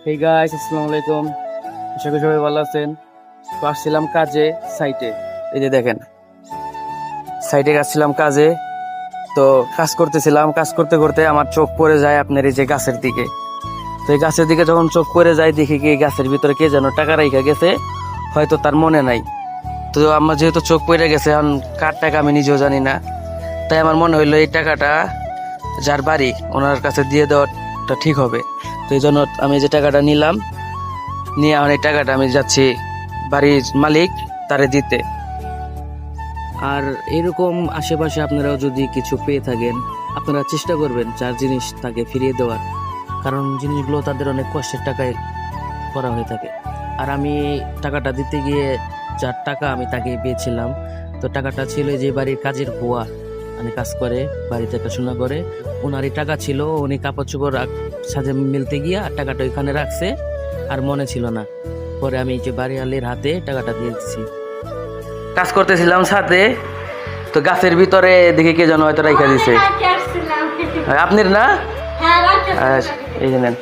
Hey guys, আসসালামু আলাইকুম। আশা করি সবাই ভালো আছেন। তো আসছিলাম কাজে, সাইটে। এই যে দেখেন, সাইটে আসছিলাম কাজে। তো কাজ করতেছিলাম, কাজ করতে করতে আমার চোখ পড়ে যায় আপনার এই যে গাছের দিকে। তো এই গাছের দিকে যখন চোখ পড়ে যায়, দেখি কি এই গাছের ভিতরে কে যেন টাকা রাইখা গেছে, হয়তো তার মনে নাই। তো আমার যেহেতু চোখ পড়ে গেছে, এখন কার টাকা আমি নিজেও জানি না। তাই আমার মনে হইলো এই টাকাটা যার বাড়ি, ওনার কাছে দিয়ে দেওয়াটা ঠিক হবে। তো এই জন্য আমি যে টাকাটা নিলাম, নিয়ে এখন এই টাকাটা আমি যাচ্ছি বাড়ির মালিক তারে দিতে। আর এরকম আশেপাশে আপনারাও যদি কিছু পেয়ে থাকেন, আপনারা চেষ্টা করবেন যার জিনিস তাকে ফিরিয়ে দেওয়ার, কারণ জিনিসগুলো তাদের অনেক কষ্টের টাকায় করা হয়ে থাকে। আর আমি টাকাটা দিতে গিয়ে যার টাকা আমি তাকে পেয়েছিলাম, তো টাকাটা ছিল যে বাড়ির কাজের বুয়া, মানে কাজ করে বাড়িতে দেখাশোনা করে, ওনারই টাকা ছিল। উনি কাপড় চোপড় সাথে মিলতে গিয়ে টাকাটা ওইখানে রাখছে, আর মনে ছিল না। পরে আমি যে বাড়িওয়ালির হাতে টাকাটা দিয়ে দিচ্ছি। কাজ করতেছিলাম সাথে, তো গাছের ভিতরে দেখে কে যেন হয়তো রাইখা দিছে। আপনার না? এই যে নেন।